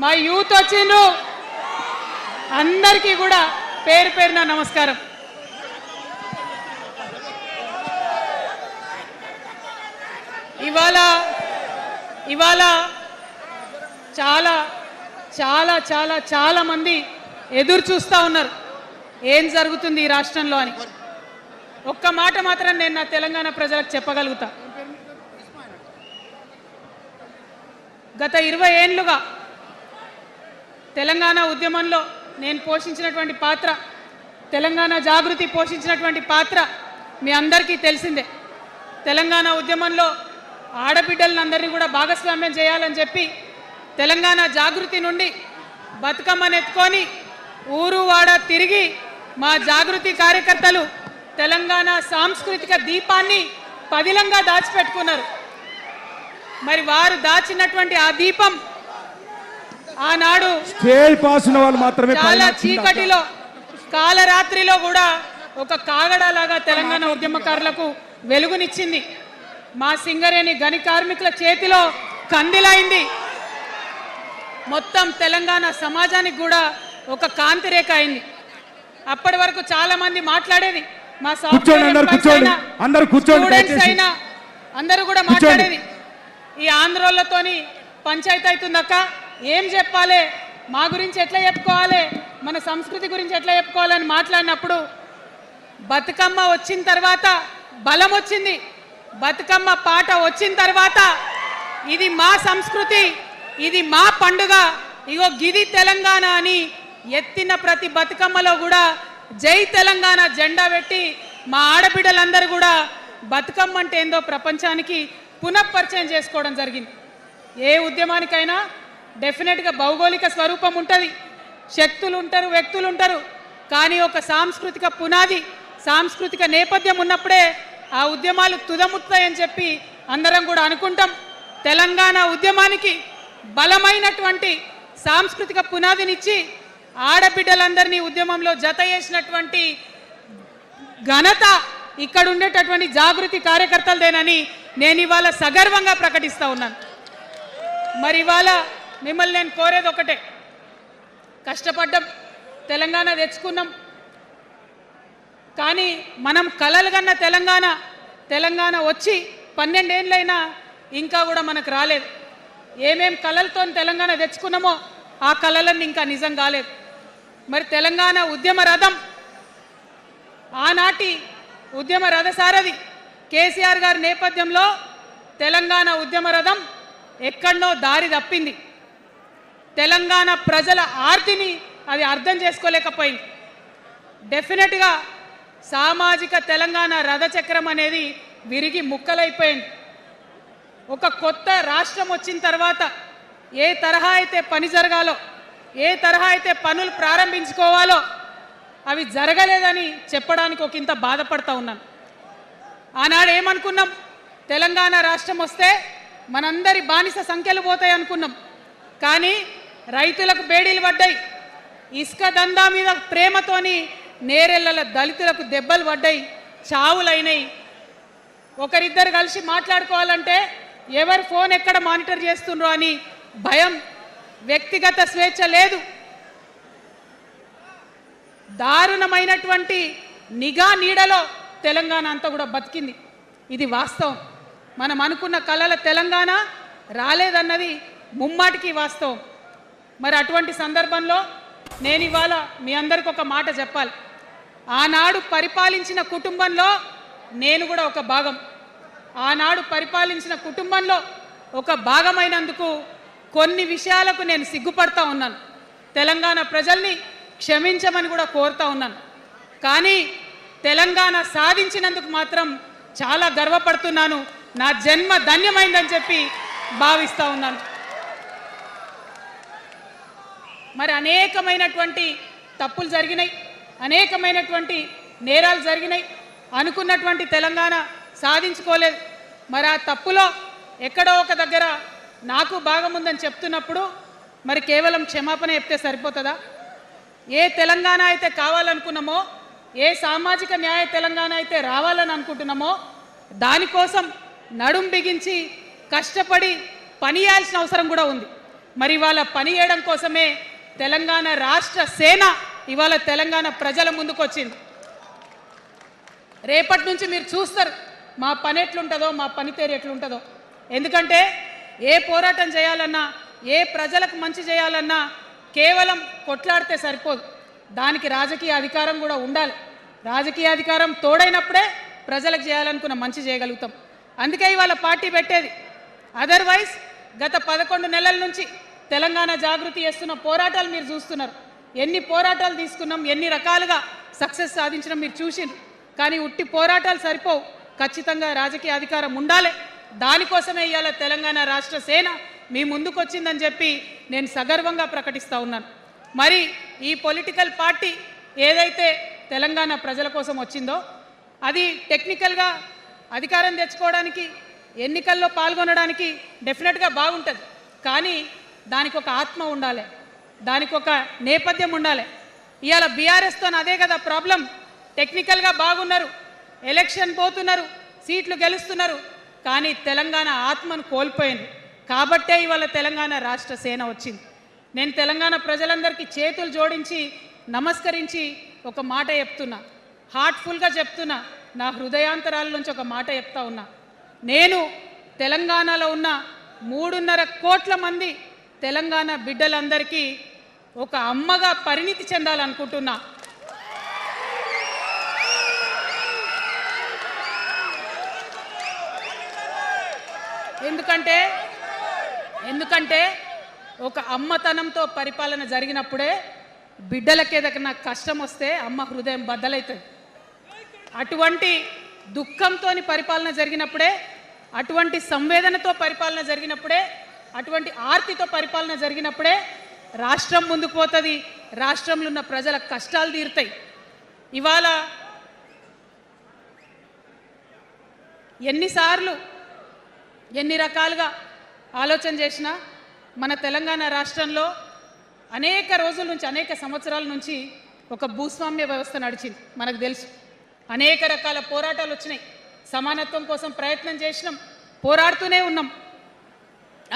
మా యూత్ వచ్చిండ్రు, అందరికీ కూడా పేరు పేరున నమస్కారం. ఇవాళ చాలా చాలా చాలా చాలా మంది ఎదురు చూస్తూ ఉన్నారు ఏం జరుగుతుంది ఈ రాష్ట్రంలో అని. ఒక్క మాట మాత్రం నేను నా తెలంగాణ ప్రజలకు చెప్పగలుగుతా. గత 20 ఏళ్లుగా తెలంగాణ ఉద్యమంలో నేను పోషించినటువంటి పాత్ర, తెలంగాణ జాగృతి పోషించినటువంటి పాత్ర మీ అందరికీ తెలిసిందే. తెలంగాణ ఉద్యమంలో ఆడబిడ్డలందరినీ కూడా భాగస్వామ్యం చేయాలని చెప్పి తెలంగాణ జాగృతి నుండి బతుకమ్మను ఎత్తుకొని ఊరు వాడ తిరిగి మా జాగృతి కార్యకర్తలు తెలంగాణ సాంస్కృతిక దీపాన్ని పదిలంగా దాచిపెట్టుకున్నారు. మరి వారు దాచినటువంటి ఆ దీపం ఆనాడు చాలా చీకటిలో కాలరాత్రిలో కూడా ఒక కాగడాలాగా తెలంగాణ ఉద్యమకారులకు వెలుగునిచ్చింది. మా సింగరేణి గని కార్మికుల చేతిలో కందిలైంది. మొత్తం తెలంగాణ సమాజానికి కూడా ఒక కాంతి రేఖ అయింది. అప్పటి వరకు చాలా మంది మాట్లాడేది, మా స్టూడెంట్స్ అయినా అందరూ కూడా మాట్లాడేది, ఈ ఆంధ్రోళ్ళతోని పంచాయతీ అవుతుందక్క, ఏం చెప్పాలి, మా గురించి ఎట్లా చెప్పుకోవాలి, మన సంస్కృతి గురించి ఎట్లా చెప్పుకోవాలని మాట్లాడినప్పుడు బతుకమ్మ వచ్చిన తర్వాత బలం వచ్చింది. బతుకమ్మ పాట వచ్చిన తర్వాత ఇది మా సంస్కృతి, ఇది మా పండుగ, ఇగో గిది తెలంగాణ అని ఎత్తిన ప్రతి బతుకమ్మలో కూడా జై తెలంగాణ జెండా పెట్టి మా ఆడబిడ్డలందరూ కూడా బతుకమ్మ అంటే ఏందో ప్రపంచానికి పునఃపరిచయం చేసుకోవడం జరిగింది. ఏ ఉద్యమానికైనా డెఫినెట్గా భౌగోళిక స్వరూపం ఉంటుంది, శక్తులు ఉంటారు, వ్యక్తులు ఉంటారు, కానీ ఒక సాంస్కృతిక పునాది, సాంస్కృతిక నేపథ్యం ఉన్నప్పుడే ఆ ఉద్యమాలు తుదముత్తాయని చెప్పి అందరం కూడా అనుకుంటాం. తెలంగాణ ఉద్యమానికి బలమైనటువంటి సాంస్కృతిక పునాదినిచ్చి ఆడబిడ్డలందరినీ ఉద్యమంలో జత చేసినటువంటి ఘనత ఇక్కడ ఉండేటటువంటి జాగృతి కార్యకర్తలదేనని నేను ఇవాళ సగర్వంగా ప్రకటిస్తూ ఉన్నాను. మరి ఇవాళ మిమ్మల్ని నేను కోరేది ఒకటే, కష్టపడ్డాం, తెలంగాణ తెచ్చుకున్నాం, కానీ మనం కలలు కన్న తెలంగాణ వచ్చి 12 ఏళ్ళైనా ఇంకా కూడా మనకు రాలేదు. ఏమేం కలలతో తెలంగాణ తెచ్చుకున్నామో ఆ కలలన్నీ ఇంకా నిజం కాలేదు. మరి తెలంగాణ ఉద్యమ రథం, ఆనాటి ఉద్యమ రథసారథి కేసీఆర్ గారి నేపథ్యంలో తెలంగాణ ఉద్యమ రథం ఎక్కడనో దారి తప్పింది. తెలంగాణ ప్రజల ఆర్తిని అది అర్థం చేసుకోలేకపోయింది. డెఫినెట్గా సామాజిక తెలంగాణ రథచక్రం అనేది విరిగి ముక్కలైపోయింది. ఒక కొత్త రాష్ట్రం వచ్చిన తర్వాత ఏ తరహా అయితే పని జరగాలో, ఏ తరహా అయితే పనులు ప్రారంభించుకోవాలో అవి జరగలేదని చెప్పడానికి ఒక ఇంత బాధపడతా ఉన్నాను. ఆనాడు ఏమనుకున్నాం, తెలంగాణ రాష్ట్రం వస్తే మనందరి బానిస సంఖ్యలు పోతాయి అనుకున్నాం, కానీ రైతులకు బేడీలు పడ్డాయి, ఇసుక దందా మీద ప్రేమతోని నేరెళ్ళల దళితులకు దెబ్బలు పడ్డాయి, చావులైనాయి. ఒకరిద్దరు కలిసి మాట్లాడుకోవాలంటే ఎవరు ఫోన్ ఎక్కడ మానిటర్ చేస్తుండ్రో అని భయం, వ్యక్తిగత స్వేచ్ఛ లేదు, దారుణమైనటువంటి నిఘా నీడలో తెలంగాణ అంతా కూడా బతికింది. ఇది వాస్తవం. మనం అనుకున్న కలల తెలంగాణ రాలేదన్నది ముమ్మాటికి వాస్తవం. మరి అటువంటి సందర్భంలో నేను ఇవాళ మీ అందరికి ఒక మాట చెప్పాలి. ఆనాడు పరిపాలించిన కుటుంబంలో నేను కూడా ఒక భాగం. ఆనాడు పరిపాలించిన కుటుంబంలో ఒక భాగమైనందుకు కొన్ని విషయాలకు నేను సిగ్గుపడతా ఉన్నాను. తెలంగాణ ప్రజల్ని క్షమించమని కూడా కోరుతా ఉన్నాను. కానీ తెలంగాణ సాధించినందుకు మాత్రం చాలా గర్వపడుతున్నాను. నా జన్మ ధన్యమైందని చెప్పి భావిస్తూ ఉన్నాను. మరి అనేకమైనటువంటి తప్పులు జరిగినాయి, అనేకమైనటువంటి నేరాలు జరిగినాయి, అనుకున్నటువంటి తెలంగాణ సాధించుకోలేదు. మరి ఆ తప్పులో ఎక్కడో ఒక దగ్గర నాకు భాగం ఉందని చెప్తున్నప్పుడు మరి కేవలం క్షమాపణ చెప్తే సరిపోతుందా? ఏ తెలంగాణ అయితే కావాలనుకున్నామో, ఏ సామాజిక న్యాయ తెలంగాణ అయితే రావాలని అనుకుంటున్నామో దానికోసం నడుం బిగించి కష్టపడి పని చేయాల్సిన అవసరం కూడా ఉంది. మరి ఇవాళ పని చేయడం కోసమే తెలంగాణ రాష్ట్ర సేన ఇవాళ తెలంగాణ ప్రజల ముందుకు వచ్చింది. రేపటి నుంచి మీరు చూస్తారు మా పని ఎట్లుంటుందో, మా పనితీరు ఎట్లుంటుందో. ఎందుకంటే ఏ పోరాటం చేయాలన్నా, ఏ ప్రజలకు మంచి చేయాలన్నా కేవలం కొట్లాడితే సరిపోదు, దానికి రాజకీయ అధికారం కూడా ఉండాలి. రాజకీయ అధికారం తోడైనప్పుడే ప్రజలకు చేయాలనుకున్న మంచి చేయగలుగుతాం. అందుకే ఇవాళ పార్టీ పెట్టేది. అదర్వైజ్ గత 11 నెలల నుంచి తెలంగాణ జాగృతి చేస్తున్న పోరాటాలు మీరు చూస్తున్నారు. ఎన్ని పోరాటాలు తీసుకున్నాం, ఎన్ని రకాలుగా సక్సెస్ సాధించడం మీరు చూసిండ్రు. కానీ ఉట్టి పోరాటాలు సరిపోవు, ఖచ్చితంగా రాజకీయ అధికారం ఉండాలి. దానికోసమే ఇవాళ తెలంగాణ రాష్ట్ర సేన మీ ముందుకు వచ్చిందని చెప్పి నేను సగర్వంగా ప్రకటిస్తూ ఉన్నాను. మరి ఈ పొలిటికల్ పార్టీ ఏదైతే తెలంగాణ ప్రజల కోసం వచ్చిందో అది టెక్నికల్గా అధికారం తెచ్చుకోవడానికి, ఎన్నికల్లో పాల్గొనడానికి డెఫినెట్గా బాగుంటుంది. కానీ దానికి ఒక ఆత్మ ఉండాలి, దానికి ఒక నేపథ్యం ఉండాలి. ఇవాళ బీఆర్ఎస్తో అదే కదా ప్రాబ్లం. టెక్నికల్గా బాగున్నారు, ఎలక్షన్ పోతున్నారు, సీట్లు గెలుస్తున్నారు, కానీ తెలంగాణ ఆత్మను కోల్పోయింది. కాబట్టే ఇవాళ తెలంగాణ రాష్ట్ర సేన వచ్చింది. నేను తెలంగాణ ప్రజలందరికీ చేతులు జోడించి నమస్కరించి ఒక మాట చెప్తున్నా, హార్ట్ఫుల్గా చెప్తున్నా, నా హృదయాంతరాల నుంచి ఒక మాట చెప్తా ఉన్నా. నేను తెలంగాణలో ఉన్న 3.5 కోట్ల మంది తెలంగాణ బిడ్డలందరికీ ఒక అమ్మగా పరిణితి చెందాలనుకుంటున్నా. ఎందుకంటే ఒక అమ్మతనంతో పరిపాలన జరిగినప్పుడే బిడ్డలకి ఏదైనా కష్టం వస్తే అమ్మ హృదయం బద్దలవుతుంది. అటువంటి దుఃఖంతో పరిపాలన జరిగినప్పుడే, అటువంటి సంవేదనతో పరిపాలన జరిగినప్పుడే, అటువంటి ఆర్తితో పరిపాలన జరిగినప్పుడే రాష్ట్రం ముందుకు పోతుంది, రాష్ట్రంలో ఉన్న ప్రజల కష్టాలు తీరుతాయి. ఇవాళ ఎన్నిసార్లు ఎన్ని రకాలుగా ఆలోచన చేసినా మన తెలంగాణ రాష్ట్రంలో అనేక రోజుల నుంచి, అనేక సంవత్సరాల నుంచి ఒక భూస్వామ్య వ్యవస్థ నడిచింది. మనకు తెలుసు, అనేక రకాల పోరాటాలు వచ్చినాయి. సమానత్వం కోసం ప్రయత్నం చేసినాం, పోరాడుతూనే ఉన్నాం.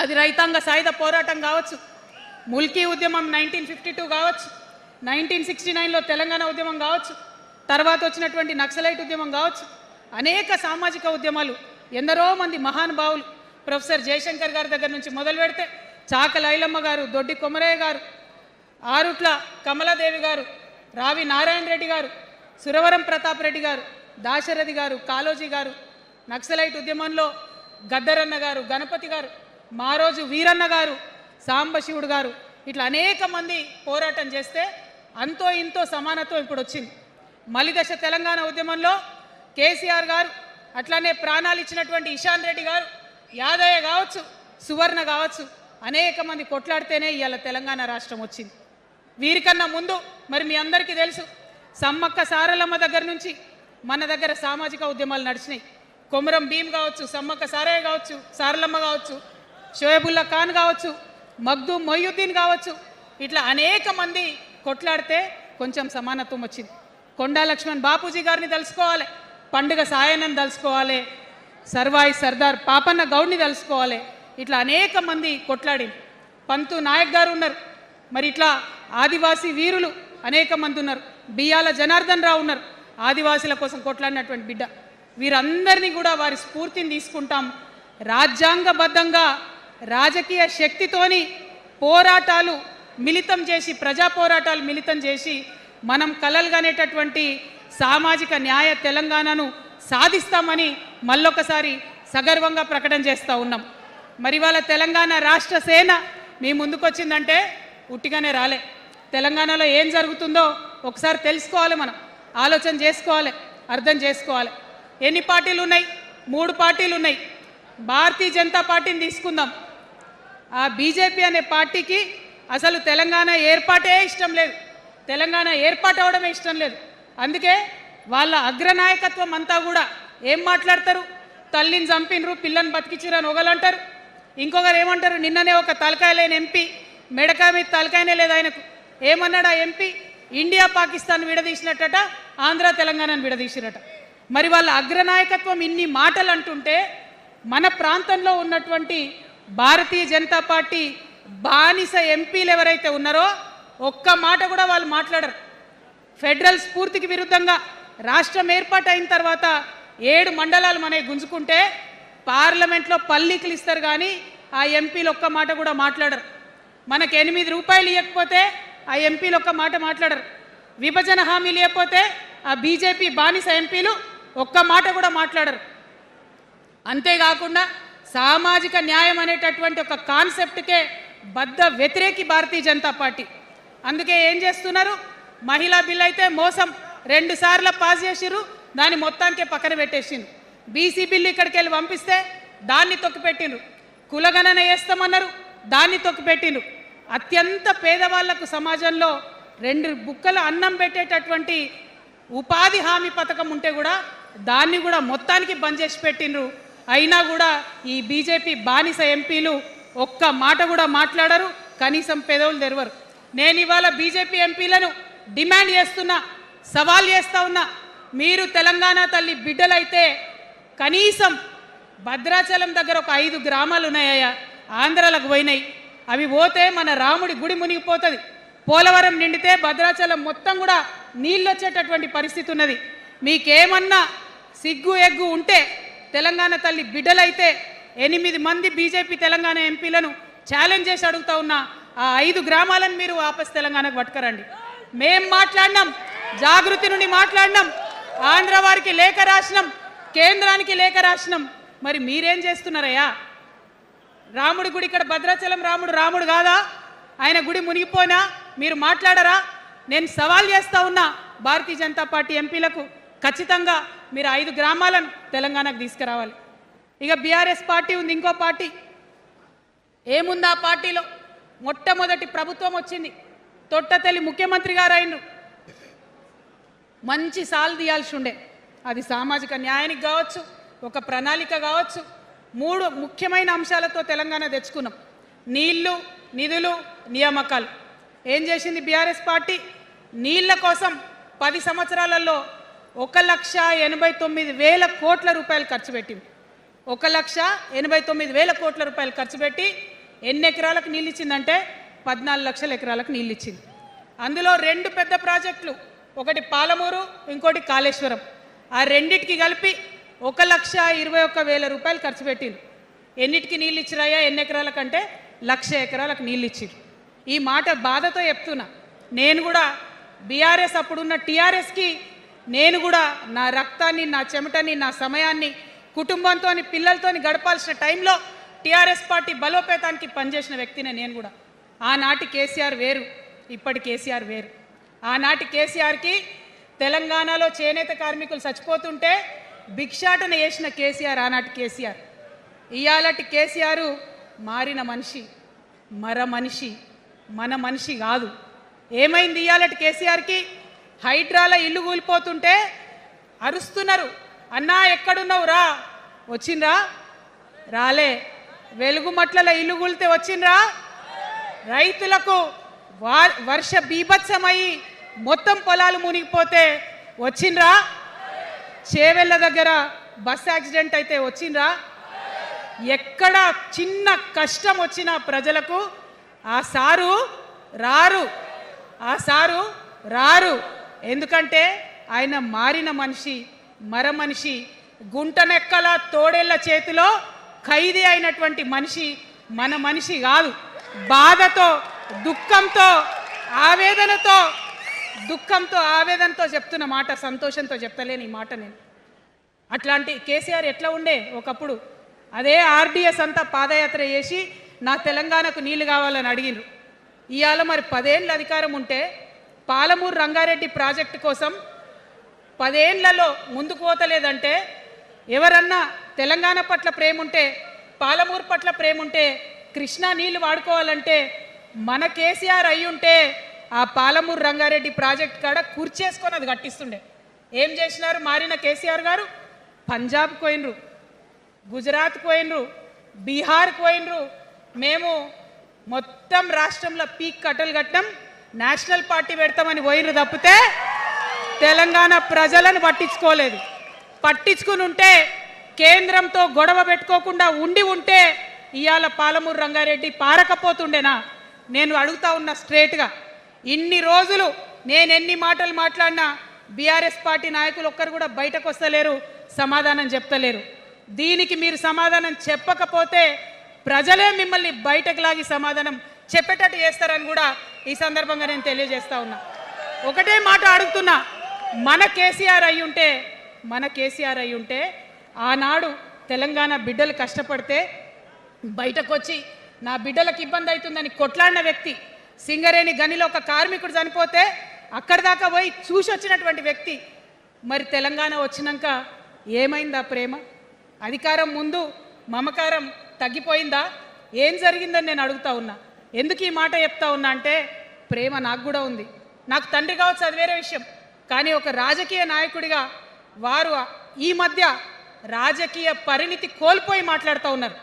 అది రైతాంగ సాయుధ పోరాటం కావచ్చు, ముల్కీ ఉద్యమం 1952 కావచ్చు, 1969లో తెలంగాణ ఉద్యమం కావచ్చు, తర్వాత వచ్చినటువంటి నక్సలైట్ ఉద్యమం కావచ్చు, అనేక సామాజిక ఉద్యమాలు, ఎందరో మంది మహానుభావులు, ప్రొఫెసర్ జయశంకర్ గారి దగ్గర నుంచి మొదలు పెడితే చాక లైలమ్మ గారు, దొడ్డి కొమరయ్య గారు, ఆరుట్ల కమలాదేవి గారు, రావి నారాయణ రెడ్డి గారు, సురవరం ప్రతాప్ రెడ్డి గారు, దాశరథి గారు, కాళోజీ గారు, నక్సలైట్ ఉద్యమంలో గద్దరన్న గారు, గణపతి గారు, మారోజు వీరన్న గారు, సాంబశివుడు గారు, ఇట్లా అనేక మంది పోరాటం చేస్తే అంతో ఇంతో సమానత్వం ఇప్పుడు వచ్చింది. మలిదశ తెలంగాణ ఉద్యమంలో కేసీఆర్ గారు, అట్లానే ప్రాణాలు ఇచ్చినటువంటి ఇషాన్ రెడ్డి గారు, యాదయ్య కావచ్చు, సువర్ణ కావచ్చు, అనేక మంది కొట్లాడితేనే ఇవాళ తెలంగాణ రాష్ట్రం వచ్చింది. వీరికన్నా ముందు మరి మీ అందరికీ తెలుసు, సమ్మక్క సారలమ్మ దగ్గర నుంచి మన దగ్గర సామాజిక ఉద్యమాలు నడిచినాయి. కొమరం భీమ్ కావచ్చు, సమ్మక్క సారయ్య కావచ్చు, సారలమ్మ కావచ్చు, షోయబుల్లా ఖాన్ కావచ్చు, మగ్దూమ్ మొయ్యుద్దీన్ కావచ్చు, ఇట్లా అనేక మంది కొట్లాడితే కొంచెం సమానత్వం వచ్చింది. కొండా లక్ష్మణ్ బాపూజీ గారిని తెలుసుకోవాలి, పండుగ సాయనని తెలుసుకోవాలి, సర్వాయి సర్దార్ పాపన్న గౌడ్ని తెలుసుకోవాలి. ఇట్లా అనేక మంది కొట్లాడింది. పంతు నాయక్ గారు ఉన్నారు, మరి ఇట్లా ఆదివాసీ వీరులు అనేక మంది ఉన్నారు. బియ్యాల జనార్దన్ రావు ఉన్నారు, ఆదివాసీల కోసం కొట్లాడినటువంటి బిడ్డ. వీరందరినీ కూడా వారి స్ఫూర్తిని తీసుకుంటాం. రాజ్యాంగబద్ధంగా రాజకీయ శక్తితోని పోరాటాలు మిళితం చేసి, ప్రజా పోరాటాలు మిళితం చేసి మనం కలలుగనేటటువంటి సామాజిక న్యాయ తెలంగాణను సాధిస్తామని మళ్ళొకసారి సగర్వంగా ప్రకటన చేస్తూ ఉన్నాం. మరి వాళ్ళ తెలంగాణ రాష్ట్ర సేన మీ ముందుకు వచ్చిందంటే ఉట్టిగానే రాలే. తెలంగాణలో ఏం జరుగుతుందో ఒకసారి తెలుసుకోవాలి, మనం ఆలోచన చేసుకోవాలి, అర్థం చేసుకోవాలి. ఎన్ని పార్టీలు ఉన్నాయి? 3 పార్టీలు ఉన్నాయి. భారతీయ జనతా పార్టీని తీసుకుందాం. ఆ బీజేపీ అనే పార్టీకి అసలు తెలంగాణ ఏర్పాటే ఇష్టం లేదు, తెలంగాణ ఏర్పాటు అవడమే ఇష్టం లేదు. అందుకే వాళ్ళ అగ్రనాయకత్వం అంతా కూడా ఏం మాట్లాడతారు? తల్లిని చంపినరు, పిల్లని బతికించరు అని ఒకలంటారు. ఇంకొకరు ఏమంటారు? నిన్ననే ఒక తలకాయ లేని ఎంపీ, మెడకాయ మీద తలకాయనే లేదు ఆయనకు, ఏమన్నాడు ఆ ఎంపీ? ఇండియా పాకిస్తాన్ విడదీసినట్టట, ఆంధ్ర తెలంగాణను విడదీసిరట. మరి వాళ్ళ అగ్రనాయకత్వం ఇన్ని మాటలు అంటుంటే మన ప్రాంతంలో ఉన్నటువంటి భారతీయ జనతా పార్టీ బానిస ఎంపీలు ఎవరైతే ఉన్నారో ఒక్క మాట కూడా వాళ్ళు మాట్లాడరు. ఫెడరల్ స్ఫూర్తికి విరుద్ధంగా రాష్ట్రం ఏర్పాటు అయిన తర్వాత 7 మండలాలు మనకి గుంజుకుంటే పార్లమెంట్లో పల్లీకులు ఇస్తారు కానీ ఆ ఎంపీలు ఒక్క మాట కూడా మాట్లాడరు. మనకు 8 రూపాయలు ఇవ్వకపోతే ఆ ఎంపీలు ఒక్క మాట మాట్లాడరు. విభజన హామీలు ఇవ్వకపోతే ఆ బీజేపీ బానిస ఎంపీలు ఒక్క మాట కూడా మాట్లాడరు. అంతేకాకుండా సామాజిక న్యాయం అనేటటువంటి ఒక కాన్సెప్ట్కే బద్ద వ్యతిరేకి భారతీయ జనతా పార్టీ. అందుకే ఏం చేస్తున్నారు, మహిళా బిల్ అయితే మోసం 2 సార్లు పాస్ చేసిర్రు, దాన్ని మొత్తానికే పక్కన పెట్టేసిండ్రు. బీసీ బిల్లు ఇక్కడికి వెళ్ళి పంపిస్తే దాన్ని తొక్కిపెట్టిండ్రు. కులగణన వేస్తామన్నారు, దాన్ని తొక్కిపెట్టిండ్రు. అత్యంత పేదవాళ్లకు సమాజంలో 2 బుక్కల అన్నం పెట్టేటటువంటి ఉపాధి హామీ పథకం ఉంటే కూడా దాన్ని కూడా మొత్తానికి బంద్ చేసి పెట్టిండ్రు. అయినా కూడా ఈ బీజేపీ బానిస ఎంపీలు ఒక్క మాట కూడా మాట్లాడరు, కనీసం పెదవులు తెరవరు. నేను ఇవాళ బీజేపీ ఎంపీలను డిమాండ్ చేస్తున్నా, సవాల్ చేస్తా ఉన్నా, మీరు తెలంగాణ తల్లి బిడ్డలైతే కనీసం భద్రాచలం దగ్గర ఒక 5 గ్రామాలు ఉన్నాయా, ఆంధ్రాలకు పోయినాయి. అవి పోతే మన రాముడి గుడి మునిగిపోతుంది. పోలవరం నిండితే భద్రాచలం మొత్తం కూడా నీళ్ళు వచ్చేటటువంటి పరిస్థితి ఉన్నది. మీకేమన్నా సిగ్గు ఎగ్గు ఉంటే తెలంగాణ తల్లి బిడ్డలైతే 8 మంది బీజేపీ తెలంగాణ ఎంపీలను ఛాలెంజ్ చేసి అడుగుతా ఉన్నా, ఆ 5 గ్రామాలను మీరు వాపస్ తెలంగాణకు పట్టుకరండి. మేం మాట్లాడినాం, జాగృతి నుండి మాట్లాడినాం, ఆంధ్ర వారికి లేఖ రాసినాం, కేంద్రానికి లేఖ రాసినాం. మరి మీరేం చేస్తున్నారయ్యా? రాముడి గుడి ఇక్కడ భద్రాచలం రాముడు కాదా? ఆయన గుడి మునిగిపోయినా మీరు మాట్లాడరా? నేను సవాల్ చేస్తా ఉన్నా భారతీయ జనతా పార్టీ ఎంపీలకు, ఖచ్చితంగా మీరు 5 గ్రామాలను తెలంగాణకు తీసుకురావాలి. ఇక బీఆర్ఎస్ పార్టీ ఉంది, ఇంకో పార్టీ. ఏముంది ఆ పార్టీలో? మొట్టమొదటి ప్రభుత్వం వచ్చింది, తొట్టతల్లి ముఖ్యమంత్రి గారు అయినరు. మంచి సాలు తీయాల్సి ఉండే, అది సామాజిక న్యాయానికి కావచ్చు, ఒక ప్రణాళిక కావచ్చు. 3 ముఖ్యమైన అంశాలతో తెలంగాణ తెచ్చుకున్నాం: నీళ్లు, నిధులు, నియామకాలు. ఏం చేసింది బీఆర్ఎస్ పార్టీ? నీళ్ల కోసం 10 సంవత్సరాలలో 1,89,000 కోట్ల రూపాయలు ఖర్చు పెట్టింది. 1,89,000 కోట్ల రూపాయలు ఖర్చు పెట్టి ఎన్ని ఎకరాలకు నీళ్ళు ఇచ్చిందంటే 14 లక్షల ఎకరాలకు నీళ్ళు ఇచ్చింది. అందులో 2 పెద్ద ప్రాజెక్టులు, ఒకటి పాలమూరు, ఇంకోటి కాళేశ్వరం. ఆ రెండిటికి కలిపి 1,21,000 రూపాయలు ఖర్చు పెట్టింది. ఎన్నిటికి నీళ్ళు ఇచ్చిరాయా? ఎన్ని ఎకరాలకంటే 1,00,000 ఎకరాలకు నీళ్ళు ఇచ్చింది. ఈ మాట బాధతో చెప్తున్నా. నేను కూడా బీఆర్ఎస్ అప్పుడున్న టీఆర్ఎస్కి నేను కూడా నా రక్తాన్ని, నా చెమటని, నా సమయాన్ని కుటుంబంతో పిల్లలతో గడపాల్సిన టైంలో టీఆర్ఎస్ పార్టీ బలోపేతానికి పనిచేసిన వ్యక్తినే నేను కూడా. ఆనాటి కేసీఆర్ వేరు, ఇప్పటి కేసీఆర్ వేరు. ఆనాటి కేసీఆర్కి తెలంగాణలో చేనేత కార్మికులు చచ్చిపోతుంటే భిక్షాటన చేసిన కేసీఆర్ ఆనాటి కేసీఆర్. ఇయాలటి కేసీఆర్ మారిన మనిషి, మనిషి, మన మనిషి కాదు. ఏమైంది ఇయాలటి కేసీఆర్కి? హైడ్రాల ఇల్లు కూలిపోతుంటే అరుస్తున్నారు, అన్నా ఎక్కడున్నావు రా, వచ్చిండ్రా? రాలే. వెలుగుమట్ల ఇల్లు కూలితే వచ్చిండ్రా? రైతులకు వర్ష బీభత్సమయ్యి మొత్తం పొలాలు మునిగిపోతే వచ్చిండ్రా? చేవెళ్ళ దగ్గర బస్ యాక్సిడెంట్ అయితే వచ్చిండ్రా? ఎక్కడ చిన్న కష్టం వచ్చినా ప్రజలకు ఆ సారు రారు, ఆ సారు రారు. ఎందుకంటే ఆయన మారిన మనిషి, మనిషి, గుంటనెక్కల తోడేళ్ల చేతిలో ఖైదీ అయినటువంటి మనిషి, మన మనిషి కాదు. బాధతో, దుఃఖంతో, ఆవేదనతో చెప్తున్న మాట, సంతోషంతో చెప్తలేని ఈ మాట నేను. అట్లాంటి కేసీఆర్ ఎట్లా ఉండే ఒకప్పుడు? అదే ఆర్డీఎస్ అంతా పాదయాత్ర చేసి నా తెలంగాణకు నీళ్లు కావాలని అడిగినారు. ఇవాళ మరి 10 ఏళ్ళ అధికారం ఉంటే పాలమూరు రంగారెడ్డి ప్రాజెక్టు కోసం 10 ఏళ్లలో ముందుకు పోతలేదంటే, ఎవరన్నా తెలంగాణ పట్ల ప్రేమ ఉంటే, పాలమూరు పట్ల ప్రేమ ఉంటే, కృష్ణా నీళ్లు వాడుకోవాలంటే మన కేసీఆర్ అయ్యుంటే ఆ పాలమూరు రంగారెడ్డి ప్రాజెక్ట్ కాడ కుర్చేసుకొని అది కట్టిస్తుండే. ఏం చేసినారు మారిన కేసీఆర్ గారు? పంజాబ్ పోయినరు, గుజరాత్ పోయినరు, బీహార్ పోయినరు. మేము మొత్తం రాష్ట్రంలో పీక్ కట్టలు కట్టం, నేషనల్ పార్టీ పెడతామని పోయినరు తప్పితే తెలంగాణ ప్రజలను పట్టించుకోలేదు. పట్టించుకుని ఉంటే, కేంద్రంతో గొడవ పెట్టుకోకుండా ఉంటే ఇవాళ పాలమూరు రంగారెడ్డి పారకపోతుండేనా? నేను అడుగుతా ఉన్నా స్ట్రేట్గా. ఇన్ని రోజులు నేను ఎన్ని మాటలు మాట్లాడినా బీఆర్ఎస్ పార్టీ నాయకులు ఒక్కరు కూడా బయటకు వస్తలేరు, సమాధానం చెప్తలేరు. దీనికి మీరు సమాధానం చెప్పకపోతే ప్రజలే మిమ్మల్ని బయటకు లాగి సమాధానం చెప్పేటట్టు చేస్తారని కూడా ఈ సందర్భంగా నేను తెలియజేస్తా ఉన్నా. ఒకటే మాట అడుగుతున్నా, మన కేసీఆర్ అయి ఉంటే ఆనాడు తెలంగాణ బిడ్డలు కష్టపడితే బయటకు వచ్చి నా బిడ్డలకు ఇబ్బంది అవుతుందని కొట్లాడిన వ్యక్తి, సింగరేణి గనిలో ఒక కార్మికుడు చనిపోతే అక్కడి దాకా పోయి చూసి వచ్చినటువంటి వ్యక్తి, మరి తెలంగాణ వచ్చినాక ఏమైందా ప్రేమ? అధికారం ముందు మమకారం తగ్గిపోయిందా? ఏం జరిగిందని నేను అడుగుతా ఉన్నా. ఎందుకు ఈ మాట చెప్తా ఉన్నా అంటే, ప్రేమ నాకు కూడా ఉంది. నాకు తండ్రి కావచ్చు, అది వేరే విషయం. కానీ ఒక రాజకీయ నాయకుడిగా వారు ఈ మధ్య రాజకీయ పరిణితి కోల్పోయి మాట్లాడుతూ ఉన్నారు.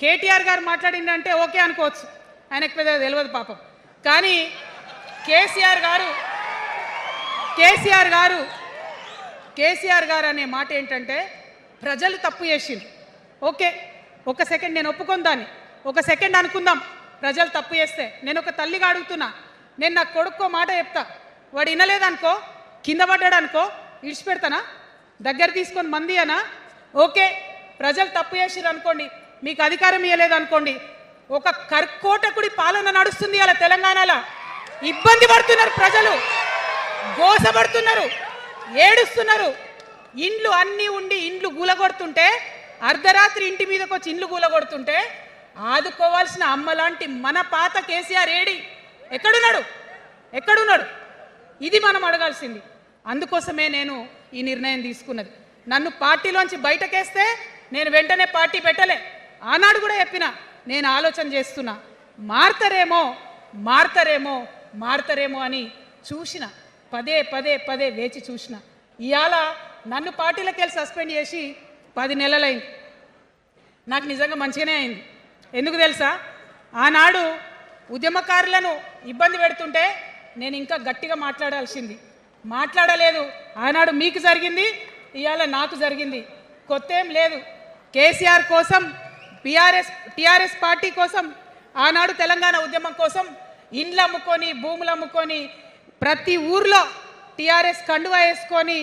కేటీఆర్ గారు మాట్లాడిందంటే ఓకే అనుకోవచ్చు, ఆయనకు పెద్ద తెలియదు పాపం. కానీ కేసీఆర్ గారు అనే మాట ఏంటంటే, ప్రజలు తప్పు చేసిండ్రు. ఓకే, ఒక సెకండ్ నేను ఒప్పుకొని దాన్ని, ఒక సెకండ్ అనుకుందాం. ప్రజలు తప్పు చేస్తే నేను ఒక తల్లిగా అడుగుతున్నా, నేను నా కొడుకో మాట చెప్తా, వాడు వినలేదనుకో, కింద పడ్డాడు అనుకో, ఇడిచిపెడతానా? దగ్గర తీసుకొని మంది అనా? ఓకే, ప్రజలు తప్పు చేసిర్రు అనుకోండి, మీకు అధికారం ఇవ్వలేదు అనుకోండి, ఒక కర్కోటకుడి పాలన నడుస్తుంది అలా తెలంగాణలో. ఇబ్బంది పడుతున్నారు ప్రజలు, గోసపడుతున్నారు, ఏడుస్తున్నారు. ఇండ్లు అన్నీ ఉండి ఇండ్లు గూలగొడుతుంటే, అర్ధరాత్రి ఇంటి మీదకి వచ్చి ఇండ్లు గూలగొడుతుంటే ఆదుకోవాల్సిన అమ్మలాంటి మన పాత కేసీఆర్ ఏడి? ఎక్కడున్నాడు? ఇది మనం అడగాల్సింది. అందుకోసమే నేను ఈ నిర్ణయం తీసుకున్నది. నన్ను పార్టీలోంచి బయటకేస్తే నేను వెంటనే పార్టీ పెట్టలే. ఆనాడు కూడా చెప్పినా, నేను ఆలోచన చేస్తున్నా, మారతారేమో అని చూసిన, పదే వేచి చూసిన. ఇవాళ నన్ను పార్టీలోకి వెళ్ళి సస్పెండ్ చేసి 10 నెలలైంది. నాకు నిజంగా మంచిగానే అయింది. ఎందుకు తెలుసా? ఆనాడు ఉద్యమకారులను ఇబ్బంది పెడుతుంటే నేను ఇంకా గట్టిగా మాట్లాడలేదు. ఆనాడు మీకు జరిగింది, ఇవాళ నాకు జరిగింది. కొత్త ఏం లేదు. కేసీఆర్ కోసం, టీఆర్ఎస్ పార్టీ కోసం, ఆనాడు తెలంగాణ ఉద్యమం కోసం ఇండ్లు అమ్ముకొని, భూములు అమ్ముకొని, ప్రతి ఊర్లో టీఆర్ఎస్ కండువా వేసుకొని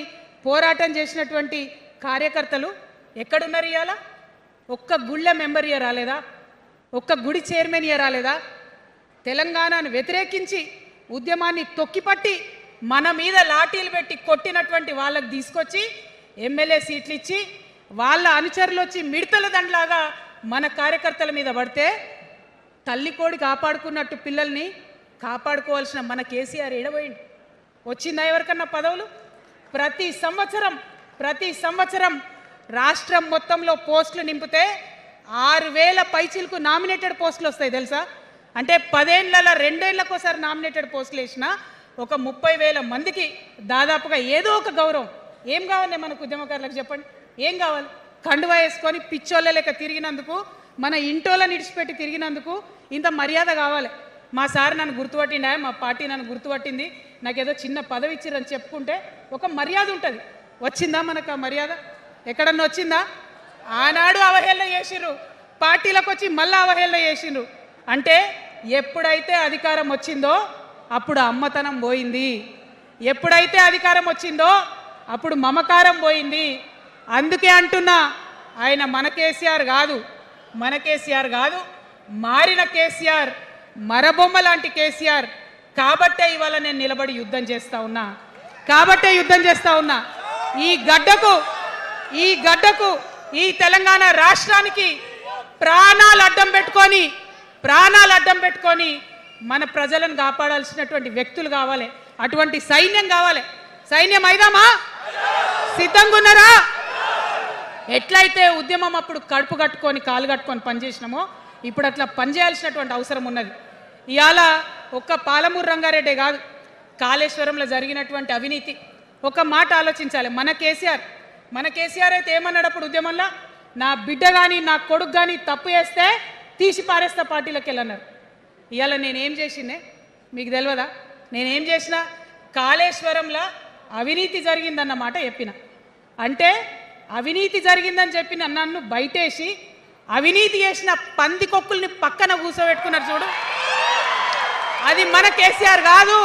పోరాటం చేసినటువంటి కార్యకర్తలు ఎక్కడున్నారు ఇవాళ? ఒక్క గుళ్ళ మెంబర్ ఇయర్ రాలేదా? ఒక్క గుడి చైర్మన్ ఇయర్ రాలేదా? తెలంగాణను వ్యతిరేకించి ఉద్యమాన్ని తొక్కిపట్టి మన మీద లాఠీలు పెట్టి కొట్టినటువంటి వాళ్ళకి తీసుకొచ్చి ఎమ్మెల్యే సీట్లు ఇచ్చి వాళ్ళ అనుచరులు వచ్చి మిడతల దండలాగా మన కార్యకర్తల మీద పడితే, తల్లి కోడి కాపాడుకున్నట్టు పిల్లల్ని కాపాడుకోవాల్సిన మన కేసీఆర్ ఎడబోయింది. వచ్చిందా ఎవరికన్నా పదవులు? ప్రతి సంవత్సరం రాష్ట్రం మొత్తంలో పోస్టులు నింపితే 6,000 పైచీలకు నామినేటెడ్ పోస్టులు వస్తాయి తెలుసా? అంటే 10 ఏళ్ళ 2 ఏళ్ళకోసారి నామినేటెడ్ పోస్టులు వేసినా ఒక 30,000 మందికి దాదాపుగా ఏదో ఒక గౌరవం. ఏం కావాలి మనకు ఉద్యమకారులకు చెప్పండి? ఏం కావాలి? కండువా వేసుకొని పిచ్చోళ్ళ లెక్క తిరిగినందుకు, మన ఇంటోళ్ళని ఇడిచిపెట్టి తిరిగినందుకు ఇంత మర్యాద కావాలి. మా సార్ నన్ను గుర్తుపట్టిండా, మా పార్టీ నన్ను గుర్తుపట్టింది, నాకేదో చిన్న పదవి ఇచ్చిరని చెప్పుకుంటే ఒక మర్యాద ఉంటుంది. వచ్చిందా మనకు ఆ మర్యాద? ఎక్కడన్నా వచ్చిందా? ఆనాడు అవహేళన చేసిర్రు, పార్టీలకు వచ్చి మళ్ళీ అవహేళన చేసిండ్రు. అంటే ఎప్పుడైతే అధికారం వచ్చిందో అప్పుడు అమ్మతనం పోయింది, ఎప్పుడైతే అధికారం వచ్చిందో అప్పుడు మమకారం పోయింది. అందుకే అంటున్నా, ఆయన మన కేసీఆర్ కాదు, మారిన కేసీఆర్, మరబొమ్మ లాంటి కేసీఆర్. కాబట్టే ఇవాళ నేను నిలబడి యుద్ధం చేస్తా ఉన్నా. ఈ గడ్డకు ఈ తెలంగాణ రాష్ట్రానికి ప్రాణాలు అడ్డం పెట్టుకొని మన ప్రజలను కాపాడాల్సినటువంటి వ్యక్తులు కావాలి, అటువంటి సైన్యం కావాలి. సైన్యం అయిదామా? సిద్ధంగా ఉన్నారా? ఎట్లయితే ఉద్యమం అప్పుడు కడుపు కట్టుకొని కాలు కట్టుకొని పనిచేసినామో ఇప్పుడు అట్లా పనిచేయాల్సినటువంటి అవసరం ఉన్నది. ఇవాళ ఒక్క పాలమూరు రంగారెడ్డి కాదు, కాళేశ్వరంలో జరిగినటువంటి అవినీతి. ఒక మాట ఆలోచించాలి. మన కేసీఆర్ అయితే ఏమన్నాడు అప్పుడు ఉద్యమంలో? నా బిడ్డ కానీ నా కొడుకు కానీ తప్పు చేస్తే తీసి పారేస్తా పార్టీలోకి వెళ్ళన్నారు. ఇవాళ నేనేం చేసిందే మీకు తెలియదా? నేనేం చేసినా కాళేశ్వరంలో అవినీతి జరిగిందన్న మాట చెప్పిన. అంటే అవినీతి జరిగిందని చెప్పిన నన్ను బయటేసి అవినీతి చేసిన పందికొక్కుల్ని పక్కన కూర్చోబెట్టుకున్నారు చూడు, అది మన కేసీఆర్ కాదు,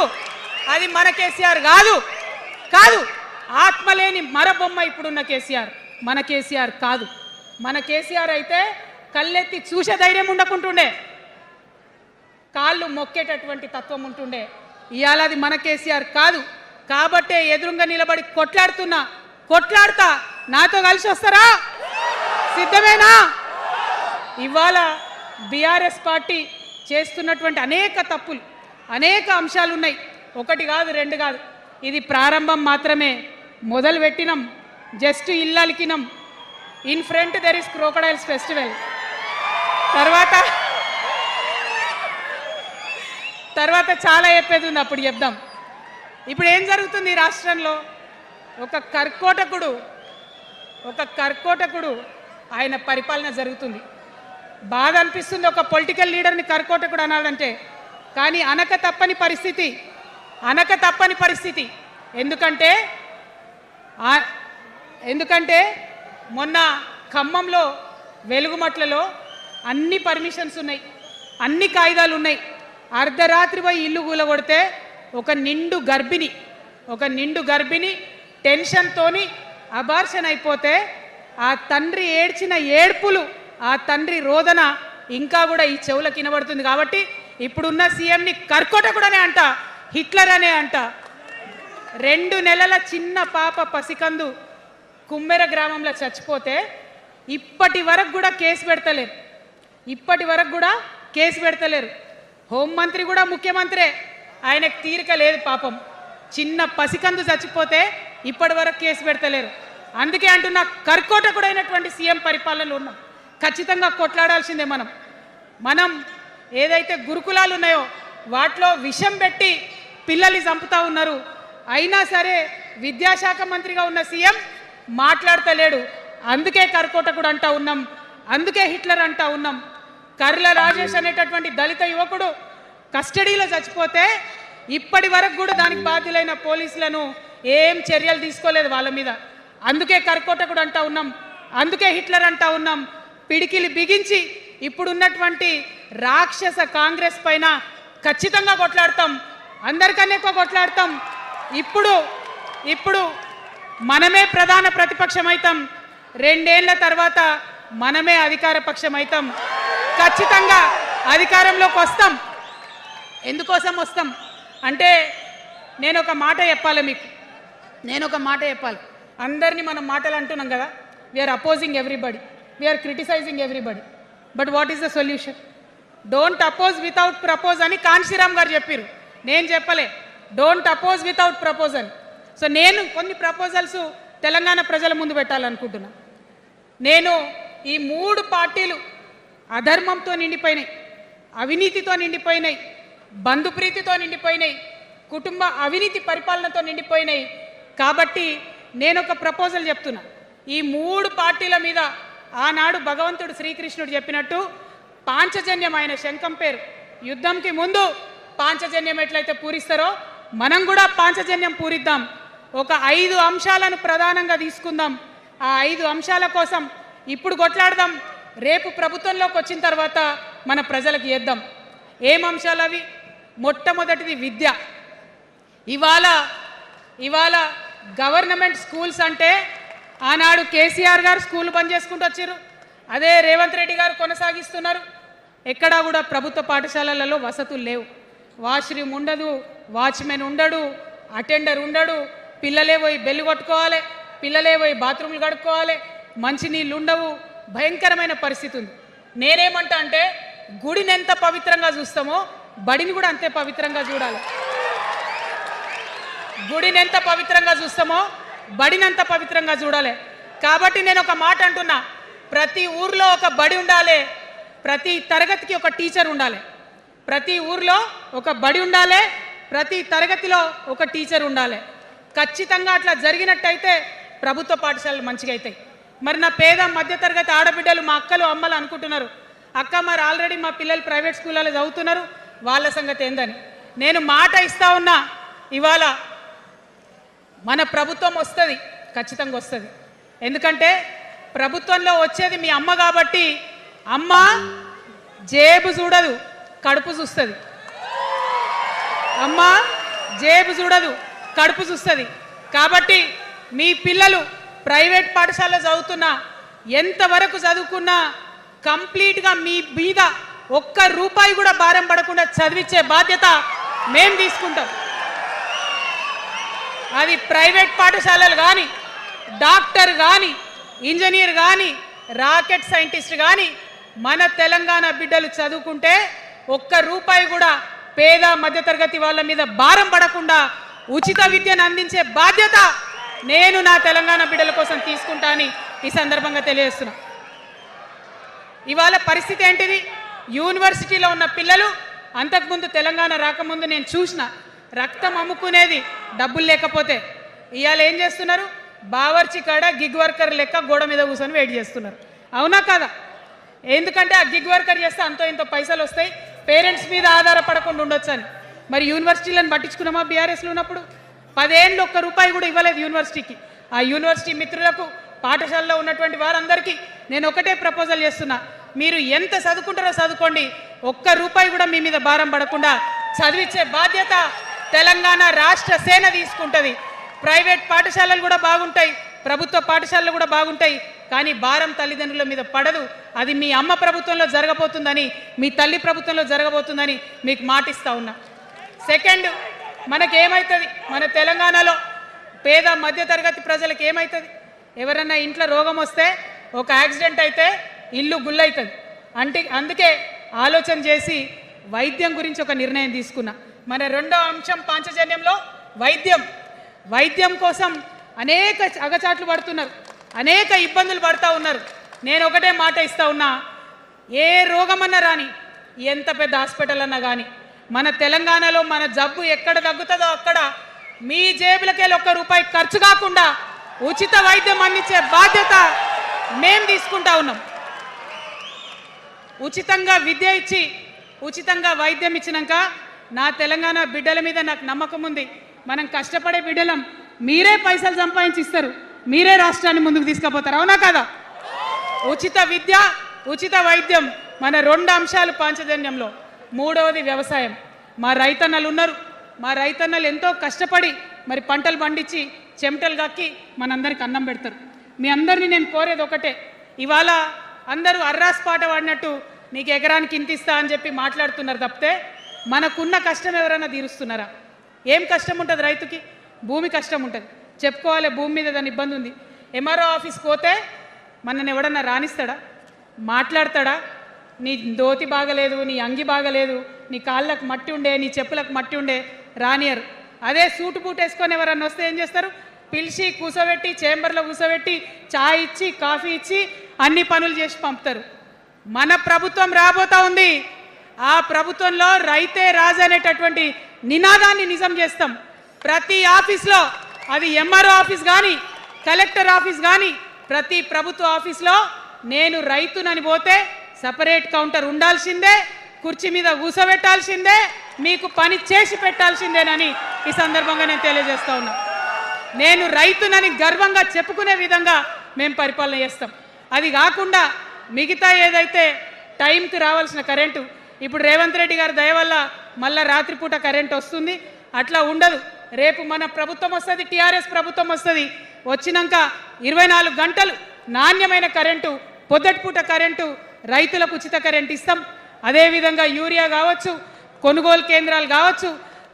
అది మన కేసీఆర్ కాదు కాదు. ఆత్మలేని మరబొమ్మ ఇప్పుడున్న కేసీఆర్, మన కేసీఆర్ కాదు. మన కేసీఆర్ అయితే కళ్ళెత్తి చూసే ధైర్యం ఉండకుంటుండే, కాళ్ళు మొక్కేటటువంటి తత్వం ఉంటుండే. ఇవాళ అది మన కేసీఆర్ కాదు. కాబట్టే ఎదురుగా నిలబడి కొట్లాడుతా నాతో కలిసి వస్తారా? సిద్ధమేనా? ఇవాళ బీఆర్ఎస్ పార్టీ చేస్తున్నటువంటి అనేక తప్పులు, అనేక అంశాలు ఉన్నాయి. ఒకటి కాదు, రెండు కాదు. ఇది ప్రారంభం మాత్రమే. మొదలు పెట్టినాం, జస్ట్ ఇల్లలికినాం. In front there is crocodiles festival. తర్వాత చాలా చెప్పేది ఉంది, అప్పుడు చెప్దాం. ఇప్పుడు ఏం జరుగుతుంది ఈ రాష్ట్రంలో? ఒక కర్కోటకుడు ఆయన పరిపాలన జరుగుతుంది. బాధ అనిపిస్తుంది ఒక పొలిటికల్ లీడర్ని కర్కోటకుడు అనాలంటే. కానీ అనక తప్పని పరిస్థితి. ఎందుకంటే మొన్న ఖమ్మంలో వెలుగుమట్లలో అన్ని పర్మిషన్స్ ఉన్నాయి, అన్ని కాయిదాలు ఉన్నాయి. అర్ధరాత్రి పోయి ఇల్లు కూలగొడితే ఒక నిండు గర్భిణి టెన్షన్తోని అబార్షన్ అయిపోతే ఆ తండ్రి ఏడ్చిన ఏడ్పులు, ఆ తండ్రి రోదన ఇంకా కూడా ఈ చెవులకు వినబడుతుంది. కాబట్టి ఇప్పుడున్న సీఎంని కర్కోటకుడనే అంట, హిట్లర్ అనే అంట. 2 నెలల చిన్న పాప పసికందు కుమ్మెర గ్రామంలో చచ్చిపోతే ఇప్పటి వరకు కూడా కేసు పెడతలేరు. హోంమంత్రి కూడా ముఖ్యమంత్రే, ఆయనకు తీరిక లేదు పాపం. చిన్న పసికందు చచ్చిపోతే ఇప్పటి వరకు కేసు పెడతలేరు. అందుకే అంటున్నా, కర్కోటకుడైనటువంటి సీఎం పరిపాలనలో ఉన్నాం. ఖచ్చితంగా కొట్లాడాల్సిందే. మనం ఏదైతే గురుకులాలు ఉన్నాయో వాటిలో విషం పెట్టి పిల్లల్ని చంపుతా ఉన్నారు. అయినా సరే విద్యాశాఖ మంత్రిగా ఉన్న సీఎం మాట్లాడతలేడు. అందుకే కర్కోటకుడు అంటా ఉన్నాం, అందుకే హిట్లర్ అంటా ఉన్నాం. కర్ల రాజేష్ అనేటటువంటి దళిత యువకుడు కస్టడీలో చచ్చిపోతే ఇప్పటి వరకు కూడా దానికి బాధ్యులైన పోలీసులను ఏం చర్యలు తీసుకోలేదు వాళ్ళ మీద. అందుకే కర్కోటకుడు అంటా ఉన్నాం, అందుకే హిట్లర్ అంటా ఉన్నాం. పిడికిలి బిగించి ఇప్పుడున్నటువంటి రాక్షస కాంగ్రెస్ పైన ఖచ్చితంగా కొట్లాడతాం, అందరికన్నా ఎక్కువ కొట్లాడతాం. ఇప్పుడు మనమే ప్రధాన ప్రతిపక్షం అవుతాం. 2 ఏళ్ల తర్వాత మనమే అధికార పక్షం అవుతాం. ఖచ్చితంగా అధికారంలోకి వస్తాం. ఎందుకోసం వస్తాం అంటే నేను ఒక మాట చెప్పాలి. అందరినీ మనం మాటలు అంటున్నాం కదా, we are opposing everybody, we are criticising everybody. But what is the solution? Don't oppose without propose అని కాన్షీరామ్ గారు చెప్పారు, నేను చెప్పలే. Don't oppose without proposal. So నేను కొన్ని ప్రపోజల్స్ తెలంగాణ ప్రజల ముందు పెట్టాలనుకుంటున్నా. నేను ఈ 3 పార్టీలు అధర్మంతో నిండిపోయినాయి, అవినీతితో నిండిపోయినాయి, బంధుప్రీతితో నిండిపోయినాయి, కుటుంబ అవినీతి పరిపాలనతో నిండిపోయినాయి. కాబట్టి నేను ఒక ప్రపోజల్ చెప్తున్నా. ఈ 3 పార్టీల మీద ఆనాడు భగవంతుడు శ్రీకృష్ణుడు చెప్పినట్టు పాంచజన్యం, ఆయన శంఖం పేరు, యుద్ధంకి ముందు పాంచజన్యం ఎట్లయితే పూరిస్తారో మనం కూడా పాంచజన్యం పూరిద్దాం. ఒక 5 అంశాలను ప్రధానంగా తీసుకుందాం. ఆ 5 అంశాల కోసం ఇప్పుడు కొట్లాడదాం. రేపు ప్రభుత్వంలోకి వచ్చిన తర్వాత మన ప్రజలకు చేద్దాం. ఏం అంశాలు అవి? మొట్టమొదటిది విద్య. ఇవాళ గవర్నమెంట్ స్కూల్స్ అంటే ఆనాడు కేసీఆర్ గారు స్కూల్ బంద్ చేసుకుంటూ వచ్చారు, అదే రేవంత్ రెడ్డి గారు కొనసాగిస్తున్నారు. ఎక్కడా కూడా ప్రభుత్వ పాఠశాలలలో వసతులు లేవు. వాష్రూమ్ ఉండదు, వాచ్మెన్ ఉండడు, అటెండర్ ఉండడు. పిల్లలే పోయి బెల్లు కొట్టుకోవాలి, పిల్లలే పోయి బాత్రూమ్లు కడుక్కోవాలి, మంచినీళ్ళు ఉండవు. భయంకరమైన పరిస్థితి ఉంది. నేనేమంటా అంటే గుడిని ఎంత పవిత్రంగా చూస్తామో బడిని కూడా అంతే పవిత్రంగా చూడాలి. గుడిని ఎంత పవిత్రంగా చూస్తామో బడిని అంత పవిత్రంగా చూడాలి. కాబట్టి నేను ఒక మాట అంటున్నా, ప్రతి ఊర్లో ఒక బడి ఉండాలి, ప్రతి తరగతికి ఒక టీచర్ ఉండాలి. ప్రతి ఊర్లో ఒక బడి ఉండాలి, ప్రతి తరగతిలో ఒక టీచర్ ఉండాలి. ఖచ్చితంగా అట్లా జరిగినట్టయితే ప్రభుత్వ పాఠశాలలు మంచిగా అవుతాయి. మరి నా పేద మధ్యతరగతి ఆడబిడ్డలు, మా అక్కలు అమ్మలు అనుకుంటున్నారు, అక్క మరి ఆల్రెడీ మా పిల్లలు ప్రైవేట్ స్కూళ్ళలో చదువుతున్నారు, వాళ్ళ సంగతి ఏందని. నేను మాట ఇస్తా ఉన్నా, ఇవాళ మన ప్రభుత్వం వస్తుంది, ఖచ్చితంగా వస్తుంది. ఎందుకంటే ప్రభుత్వంలో వచ్చేది మీ అమ్మ కాబట్టి అమ్మ జేబు చూడదు, కడుపు చూస్తుంది. అమ్మ జేబు చూడదు, కడుపు చూస్తుంది. కాబట్టి మీ పిల్లలు ప్రైవేట్ పాఠశాలలో చదువుతున్నా, ఎంతవరకు చదువుకున్నా కంప్లీట్గా మీ మీద ఒక్క రూపాయి కూడా భారం పడకుండా చదివించే బాధ్యత మేము తీసుకుంటాం. అది ప్రైవేట్ పాఠశాలలు కానీ, డాక్టర్ కానీ, ఇంజనీర్ కానీ, రాకెట్ సైంటిస్ట్ కానీ మన తెలంగాణ బిడ్డలు చదువుకుంటే ఒక్క రూపాయి కూడా పేద మధ్యతరగతి వాళ్ళ మీద భారం పడకుండా ఉచిత విద్యను అందించే బాధ్యత నేను నా తెలంగాణ బిడ్డల కోసం తీసుకుంటా అని ఈ సందర్భంగా తెలియజేస్తున్నా. ఇవాళ పరిస్థితి ఏంటిది? యూనివర్సిటీలో ఉన్న పిల్లలు అంతకుముందు తెలంగాణ రాకముందు నేను చూసిన రక్తం అమ్ముకునేది డబ్బులు లేకపోతే. ఇవాళ ఏం చేస్తున్నారు? బావర్చి కాడ గిగ్ వర్కర్ లెక్క గోడ మీద కూర్చొని వెయిట్ చేస్తున్నారు. అవునా కాదా? ఎందుకంటే ఆ గిగ్ వర్కర్ చేస్తే అంతో ఇంతో పైసలు వస్తాయి, పేరెంట్స్ మీద ఆధారపడకుండా ఉండొచ్చు అని. మరి యూనివర్సిటీలను పట్టించుకున్నామా? బీఆర్ఎస్లో ఉన్నప్పుడు 10 ఏళ్ళు ఒక్క రూపాయి కూడా ఇవ్వలేదు యూనివర్సిటీకి. ఆ యూనివర్సిటీ మిత్రులకు, పాఠశాలలో ఉన్నటువంటి వారందరికీ నేను ఒకటే ప్రపోజల్ చేస్తున్నా, మీరు ఎంత చదువుకుంటారో చదువుకోండి, ఒక్క రూపాయి కూడా మీ మీద భారం పడకుండా చదివించే బాధ్యత తెలంగాణ రాష్ట్ర సేన తీసుకుంటుంది. ప్రైవేట్ పాఠశాలలు కూడా బాగుంటాయి, ప్రభుత్వ పాఠశాలలు కూడా బాగుంటాయి, కానీ భారం తల్లిదండ్రుల మీద పడదు. అది మీ అమ్మ ప్రభుత్వంలో జరగబోతుందని, మీ తల్లి ప్రభుత్వంలో జరగబోతుందని మీకు మాటిస్తా ఉన్నా. సెకండ్, మనకేమవుతుంది? మన తెలంగాణలో పేద మధ్యతరగతి ప్రజలకు ఏమవుతుంది? ఎవరన్నా ఇంట్లో రోగం వస్తే, ఒక యాక్సిడెంట్ అయితే ఇల్లు గుల్లవుతుంది. అందుకే ఆలోచన చేసి వైద్యం గురించి ఒక నిర్ణయం తీసుకున్నా. మన రెండో అంశం పాంచజన్యంలో వైద్యం కోసం అనేక అగచాట్లు పడుతున్నారు, అనేక ఇబ్బందులు పడుతూ ఉన్నారు. నేను ఒకటే మాట ఇస్తా ఉన్నా, ఏ రోగమన్నా రాని, ఎంత పెద్ద హాస్పిటల్ అన్నా కానీ, మన తెలంగాణలో మన జబ్బు ఎక్కడ తగ్గుతుందో అక్కడ మీ జేబులకెళ్ళి ఒక్క రూపాయి ఖర్చు కాకుండా ఉచిత వైద్యం అందించే బాధ్యత మేము తీసుకుంటా ఉన్నాం. ఉచితంగా విద్య ఇచ్చి, ఉచితంగా వైద్యం ఇచ్చినాక నా తెలంగాణ బిడ్డల మీద నాకు నమ్మకం ఉంది. మనం కష్టపడే బిడ్డలం, మీరే పైసలు సంపాదించి ఇస్తారు, మీరే రాష్ట్రాన్ని ముందుకు తీసుకుపోతారు. అవునా కదా? ఉచిత విద్య, ఉచిత వైద్యం మన 2 అంశాలు పాంచజన్యంలో. మూడవది వ్యవసాయం. మా రైతన్నలు ఉన్నారు, మా రైతన్నలు ఎంతో కష్టపడి మరి పంటలు పండించి చెమటలు కక్కి మనందరికి అన్నం పెడతారు. మీ అందరినీ నేను కోరేది ఒకటే, ఇవాళ అందరూ అర్రాస్ పాట పాడినట్టు నీకు ఎకరానికి ఇంత ఇస్తా అని చెప్పి మాట్లాడుతున్నారు తప్పితే మనకున్న కష్టం ఎవరైనా తీరుస్తున్నారా? ఏం కష్టం ఉంటుంది రైతుకి? భూమి కష్టం ఉంటుంది, చెప్పుకోవాలి. భూమి మీద దాని ఇబ్బంది ఉంది. ఎంఆర్ఓ ఆఫీస్కి పోతే మనని ఎవడన్నా రాణిస్తాడా? మాట్లాడతాడా? నీ దోతి బాగలేదు, నీ అంగి బాగలేదు, నీ కాళ్ళకు మట్టి ఉండే, నీ చెప్పులకు మట్టి ఉండే రానియరు. అదే సూటు బూట్ వేసుకొని ఎవరన్నా వస్తే ఏం చేస్తారు? పిలిచి కూర్చోబెట్టి, చేంబర్లో కూర్చోబెట్టి, చాయ్ ఇచ్చి, కాఫీ ఇచ్చి అన్ని పనులు చేసి పంపుతారు. మన ప్రభుత్వం రాబోతా ఉంది. ఆ ప్రభుత్వంలో రైతే రాజు అనేటటువంటి నినాదాన్ని నిజం చేస్తాం. ప్రతి ఆఫీస్లో, అది ఎంఆర్ఓ ఆఫీస్ కానీ, కలెక్టర్ ఆఫీస్ కానీ, ప్రతి ప్రభుత్వ ఆఫీస్లో నేను రైతునని పోతే సపరేట్ కౌంటర్ ఉండాల్సిందే, కుర్చీ మీద కూర్చోబెట్టాల్సిందే, మీకు పని చేసి పెట్టాల్సిందేనని ఈ సందర్భంగా నేను తెలియజేస్తా ఉన్నా. నేను రైతునని గర్వంగా చెప్పుకునే విధంగా మేము పరిపాలన చేస్తాం. అది కాకుండా మిగతా ఏదైతే టైంకి రావాల్సిన కరెంటు, ఇప్పుడు రేవంత్ రెడ్డి గారి దయ వల్ల మళ్ళీ రాత్రిపూట కరెంట్ వస్తుంది, అట్లా ఉండదు. రేపు మన ప్రభుత్వం వస్తుంది, టీఆర్ఎస్ ప్రభుత్వం వస్తుంది. వచ్చినాక 24 గంటలు నాణ్యమైన కరెంటు, పొద్దుటిపూట కరెంటు, రైతులకు ఉచిత కరెంట్ ఇస్తాం. అదేవిధంగా యూరియా కావచ్చు, కొనుగోలు కేంద్రాలు కావచ్చు,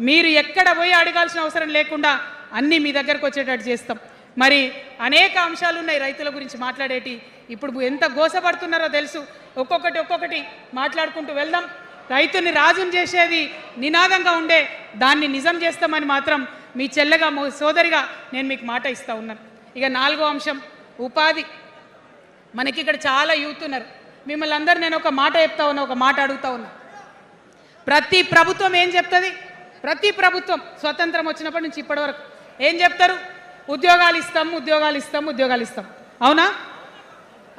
మీరు ఎక్కడ పోయి అడగాల్సిన అవసరం లేకుండా అన్నీ మీ దగ్గరకు వచ్చేటట్టు చేస్తాం. మరి అనేక అంశాలు ఉన్నాయి రైతుల గురించి మాట్లాడేటి. ఇప్పుడు ఎంత గోసపడుతున్నారో తెలుసు. ఒక్కొక్కటి మాట్లాడుకుంటూ వెళ్దాం. రైతుని రాజుని చేసేది నినాదంగా ఉండే దాన్ని నిజం చేస్తామని మాత్రం మీ చెల్లెగా, సోదరిగా నేను మీకు మాట ఇస్తా ఉన్నాను. ఇక 4వ అంశం ఉపాధి. మనకి ఇక్కడ చాలా యూత్ ఉన్నారు. మిమ్మల్ని అందరూ నేను ఒక మాట చెప్తా ఉన్నా, ఒక మాట అడుగుతా ఉన్నా. ప్రతి ప్రభుత్వం ఏం చెప్తుంది? ప్రతి ప్రభుత్వం స్వతంత్రం వచ్చినప్పటి నుంచి ఇప్పటి వరకు ఏం చెప్తారు? ఉద్యోగాలు ఇస్తాం, ఉద్యోగాలు ఇస్తాం, ఉద్యోగాలు ఇస్తాం. అవునా?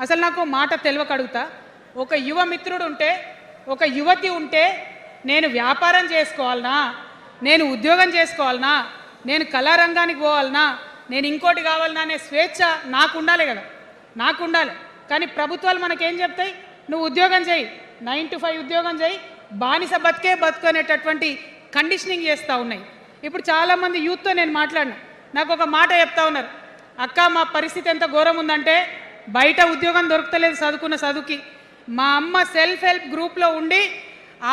అసలు నాకు మాట తెలియక అడుగుతా. ఒక యువ మిత్రుడు ఉంటే, ఒక యువతి ఉంటే, నేను వ్యాపారం చేసుకోవాలనా, నేను ఉద్యోగం చేసుకోవాలనా, నేను కళారంగానికి పోవాలనా, నేను ఇంకోటి కావాలనా అనే స్వేచ్ఛ నాకు ఉండాలి కదా, నాకు ఉండాలి. కానీ ప్రభుత్వాలు మనకేం చెప్తాయి? నువ్వు ఉద్యోగం చేయి, 9 to 5 ఉద్యోగం చేయి, బానిస బతుకనేటటువంటి కండిషనింగ్ చేస్తూ ఉన్నాయి. ఇప్పుడు చాలామంది యూత్తో నేను మాట్లాడినా, నాకు ఒక మాట చెప్తా ఉన్నారు, అక్క మా పరిస్థితి ఎంత ఘోరం ఉందంటే బయట ఉద్యోగం దొరకలేదు చదువుకున్న చదువుకి. మా అమ్మ సెల్ఫ్ హెల్ప్ గ్రూప్లో ఉండి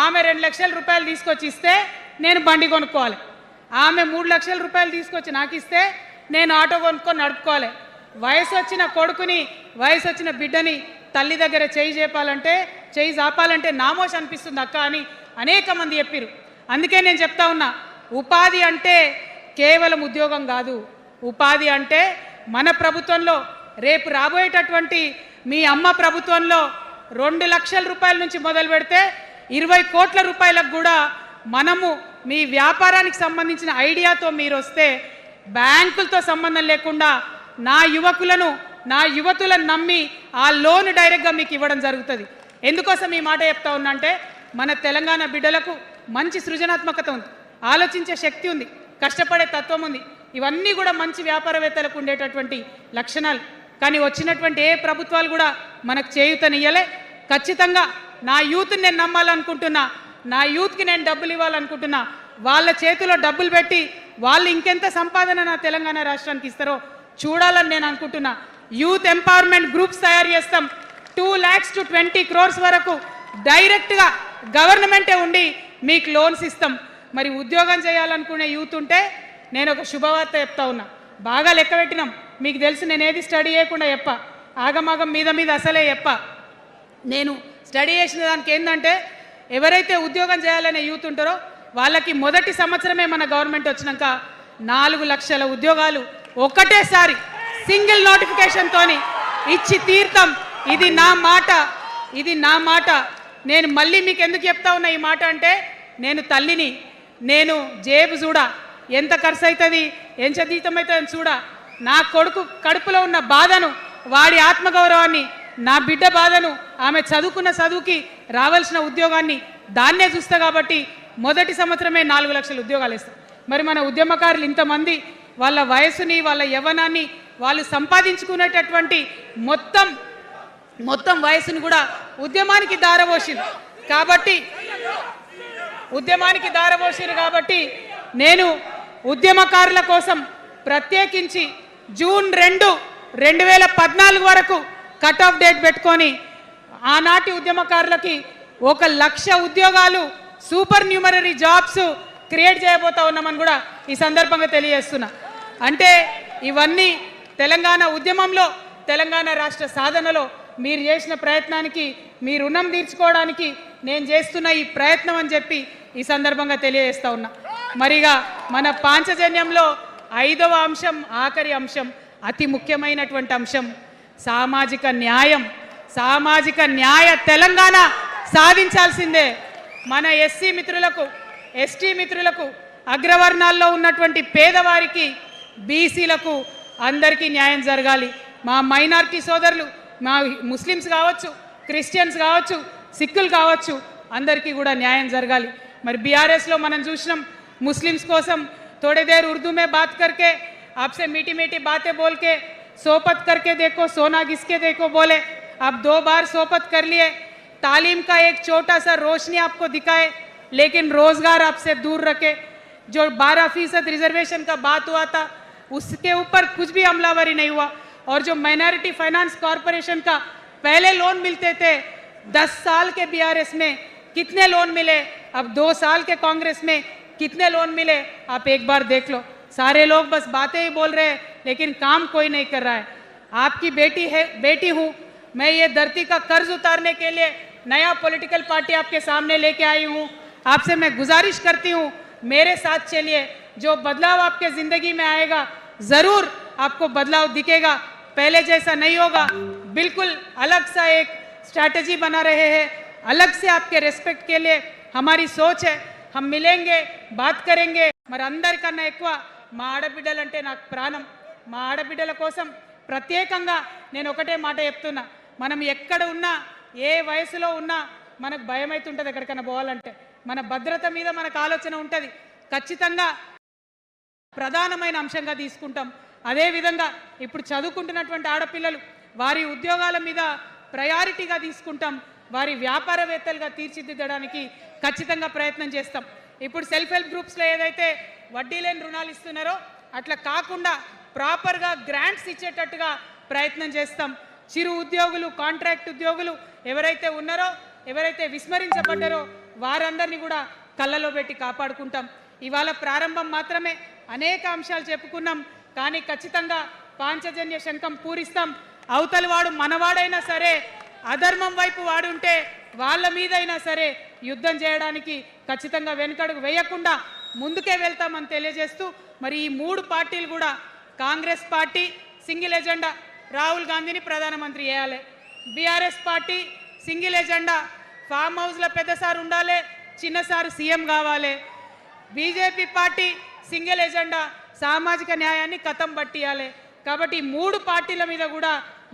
ఆమె 2 లక్షల రూపాయలు తీసుకొచ్చి ఇస్తే నేను బండి కొనుక్కోవాలి, ఆమె 3 లక్షల రూపాయలు తీసుకొచ్చి నాకు ఇస్తే నేను ఆటో కొనుక్కొని నడుపుకోవాలి. వయసు వచ్చిన కొడుకుని, వయసు వచ్చిన బిడ్డని తల్లి దగ్గర చేయి జాపాలంటే నామోష్ అనిపిస్తుంది అక్క అని అనేక మంది చెప్పారు. అందుకే నేను చెప్తా ఉన్నా, ఉపాధి అంటే కేవలం ఉద్యోగం కాదు. ఉపాధి అంటే మన ప్రభుత్వంలో రేపు రాబోయేటటువంటి మీ అమ్మ ప్రభుత్వంలో 2 లక్షల రూపాయల నుంచి మొదలు పెడితే 20 కోట్ల రూపాయలకు కూడా మనము మీ వ్యాపారానికి సంబంధించిన ఐడియాతో మీరు వస్తే బ్యాంకులతో సంబంధం లేకుండా నా యువతులను నమ్మి ఆ లోన్ డైరెక్ట్గా మీకు ఇవ్వడం జరుగుతుంది. ఎందుకోసం ఈ మాట చెప్తా ఉన్నా అంటే మన తెలంగాణ బిడ్డలకు మంచి సృజనాత్మకత ఉంది, ఆలోచించే శక్తి ఉంది, కష్టపడే తత్వం ఉంది. ఇవన్నీ కూడా మంచి వ్యాపారవేత్తలకు ఉండేటటువంటి లక్షణాలు. కానీ వచ్చినటువంటి ఏ ప్రభుత్వాలు కూడా మనకు చేయూతనియ్యలే. ఖచ్చితంగా నా యూత్ని నేను నమ్మాలనుకుంటున్నా, నా యూత్కి నేను డబ్బులు ఇవ్వాలనుకుంటున్నా. వాళ్ళ చేతిలో డబ్బులు పెట్టి వాళ్ళు ఇంకెంత సంపాదన నా తెలంగాణ రాష్ట్రానికి ఇస్తారో చూడాలని నేను అనుకుంటున్నా. యూత్ ఎంపవర్మెంట్ గ్రూప్స్ తయారు చేస్తాం. 2 lakhs to 20 crores వరకు డైరెక్ట్గా గవర్నమెంటే ఉండి మీకు లోన్స్ ఇస్తాం. మరి ఉద్యోగం చేయాలనుకునే యూత్ ఉంటే నేను ఒక శుభవార్త చెప్తా ఉన్నా. బాగా లెక్క పెట్టినాం, మీకు తెలుసు నేను ఏది స్టడీ చేయకుండా చెప్ప, ఆగమాగం మీద అసలే చెప్ప. నేను స్టడీ చేసిన దానికి ఏంటంటే ఎవరైతే ఉద్యోగం చేయాలనే యూత్ ఉంటారో వాళ్ళకి మొదటి సంవత్సరమే మన గవర్నమెంట్ వచ్చినాక 4 లక్షల ఉద్యోగాలు ఒకటేసారి సింగిల్ నోటిఫికేషన్తోని ఇచ్చి తీర్థం. ఇది నా మాట. నేను మళ్ళీ మీకు ఎందుకు చెప్తా ఉన్నా ఈ మాట అంటే, నేను తల్లిని, నేను జేబు చూడా, ఎంత ఖర్చు అవుతుంది, ఎంత జీతం అవుతుంది చూడా. నా కొడుకు కడుపులో ఉన్న బాధను, వాడి ఆత్మగౌరవాన్ని, నా బిడ్డ బాధను, ఆమె చదువుకున్న చదువుకి రావాల్సిన ఉద్యోగాన్ని దాన్నే చూస్తా. కాబట్టి మొదటి సంవత్సరమే 4 లక్షల ఉద్యోగాలు ఇస్తాం. మరి మన ఉద్యమకారులు ఇంతమంది వాళ్ళ వయసుని, వాళ్ళ యవ్వనాన్ని వాళ్ళు సంపాదించుకునేటటువంటి మొత్తం వయసును కూడా ఉద్యమానికి దారపోసిరు. కాబట్టి నేను ఉద్యమకారుల కోసం ప్రత్యేకించి జూన్ 2, 2014 వరకు కట్ ఆఫ్ డేట్ పెట్టుకొని ఆనాటి ఉద్యమకారులకి 1 లక్ష ఉద్యోగాలు, సూపర్ న్యూమరరీ జాబ్స్ క్రియేట్ చేయబోతా ఉన్నామని కూడా ఈ సందర్భంగా తెలియజేస్తున్నా. అంటే ఇవన్నీ తెలంగాణ ఉద్యమంలో, తెలంగాణ రాష్ట్ర సాధనలో మీరు చేసిన ప్రయత్నానికి, మీ రుణం తీర్చుకోవడానికి నేను చేస్తున్న ఈ ప్రయత్నం అని చెప్పి ఈ సందర్భంగా తెలియజేస్తా ఉన్నా. మరిగా మన పాంచజన్యంలో 5వ అంశం, ఆఖరి అంశం, అతి ముఖ్యమైనటువంటి అంశం సామాజిక న్యాయ తెలంగాణ సాధించాల్సిందే. మన ఎస్సీ మిత్రులకు, ఎస్టీ మిత్రులకు, అగ్రవర్ణాల్లో ఉన్నటువంటి పేదవారికి, బీసీలకు అందరికీ న్యాయం జరగాలి. మా మైనారిటీ సోదరులు, మా ముస్లిమ్స్ కావచ్చు, క్రిస్టియన్స్ కావచ్చు, సిక్కులు కావచ్చు, అందరికీ కూడా న్యాయం జరగాలి. మరి బీఆర్ఎస్లో మనం చూసినాం, ముస్లిమ్స్ కోసం थोड़ी देर उर्दू में बात करके, आपसे मीठी मीठी बातें बोल के, सोपत करके देखो सोना घिसके देखो बोले. आप 2 बार सोपत कर लिए, तालीम का एक छोटा सा रोशनी आपको दिखाए, लेकिन रोजगार आपसे दूर रखे. जो 12% रिजर्वेशन का बात हुआ था उसके ऊपर कुछ भी अमलावरी नहीं हुआ. और जो माइनॉरिटी फाइनेंस कॉरपोरेशन का पहले लोन मिलते थे, 10 साल के बीआरएस में कितने लोन मिले, अब 2 साल के कांग्रेस में कितने लोन मिले, आप एक बार देख लो. सारे लोग बस बातें ही बोल रहे हैं लेकिन काम कोई नहीं कर रहा है. आपकी बेटी हूँ मैं, ये धरती का कर्ज उतारने के लिए नया पॉलिटिकल पार्टी आपके सामने लेके आई हूँ. आपसे मैं गुजारिश करती हूँ मेरे साथ चलिए. जो बदलाव आपके ज़िंदगी में आएगा ज़रूर आपको बदलाव दिखेगा, पहले जैसा नहीं होगा. बिल्कुल अलग सा एक स्ट्रैटेजी बना रहे हैं, अलग से आपके रेस्पेक्ट के लिए हमारी सोच है. हम मिलेंगे, बात करेंगे. మరి అందరికన్నా ఎక్కువ మా ఆడబిడ్డలంటే నాకు ప్రాణం. మా ఆడబిడ్డల కోసం ప్రత్యేకంగా నేను ఒకటే మాట చెప్తున్నా, మనం ఎక్కడ ఉన్నా, ఏ వయసులో ఉన్నా మనకు భయం అవుతుంటుంది ఎక్కడికైనా పోవాలంటే. మన భద్రత మీద మనకు ఆలోచన ఉంటుంది, ఖచ్చితంగా ప్రధానమైన అంశంగా తీసుకుంటాం. అదేవిధంగా ఇప్పుడు చదువుకుంటున్నటువంటి ఆడపిల్లలు, వారి ఉద్యోగాల మీద ప్రయారిటీగా తీసుకుంటాం. వారి వ్యాపారవేత్తలుగా తీర్చిదిద్దడానికి ఖచ్చితంగా ప్రయత్నం చేస్తాం. ఇప్పుడు సెల్ఫ్ హెల్ప్ గ్రూప్స్లో ఏదైతే వడ్డీ లేని రుణాలు ఇస్తున్నారో అట్లా కాకుండా ప్రాపర్గా గ్రాంట్స్ ఇచ్చేటట్టుగా ప్రయత్నం చేస్తాం. చిరు ఉద్యోగులు, కాంట్రాక్ట్ ఉద్యోగులు ఎవరైతే ఉన్నారో, ఎవరైతే విస్మరించబడ్డారో వారందరినీ కూడా కళ్ళలో పెట్టి కాపాడుకుంటాం. ఇవాళ ప్రారంభం మాత్రమే, అనేక అంశాలు చెప్పుకున్నాం, కానీ ఖచ్చితంగా పాంచజన్య శంఖం పూరిస్తాం. అవతలి వాడు మనవాడైనా సరే, అధర్మం వైపు వాడుంటే వాళ్ళ మీదైనా సరే యుద్ధం చేయడానికి ఖచ్చితంగా వెనుకడుగు వేయకుండా ముందుకే వెళ్తామని తెలియజేస్తూ, మరి ఈ 3 పార్టీలు కూడా, Congress party single agenda Rahul గాంధీని ప్రధానమంత్రి చేయాలి, BRS party single agenda farm హౌస్లో పెద్దసారి ఉండాలి, చిన్నసారి సీఎం కావాలి, బీజేపీ పార్టీ సింగిల్ ఎజెండా సామాజిక న్యాయాన్ని కథం పట్టియాలి. కాబట్టి 3 పార్టీల మీద కూడా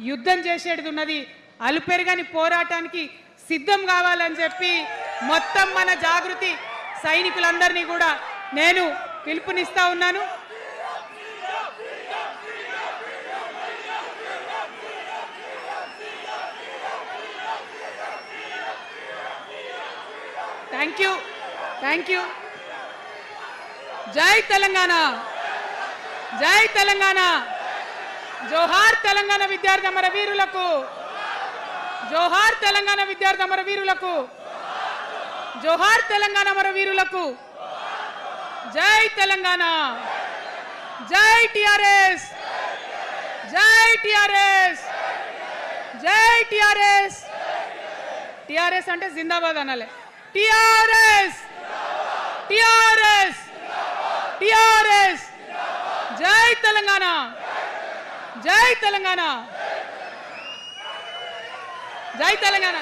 యుద్ధం చేసేది ఉన్నది. అలుపెరగని పోరాటానికి సిద్ధం కావాలని చెప్పి మొత్తం మన జాగృతి సైనికులందరినీ కూడా నేను పిలుపునిస్తా ఉన్నాను. Thank you. జై తెలంగాణ, జై తెలంగాణ. జోహార్ తెలంగాణ విద్యార్థి అమర వీరులకు, జోహార్ తెలంగాణ విద్యార్థి అమర వీరులకు, జోహార్ తెలంగాణ అమర వీరులకు. జై తెలంగాణ, జై టిఆర్ఎస్, జై టిఆర్ఎస్, జై టిఆర్ఎస్. టిఆర్ఎస్ అంటే జిందాబాద్ అనాలి. TRS, TRS, TRS. జై తెలంగాణ, జై తెలంగాణ, జై తెలంగాణ.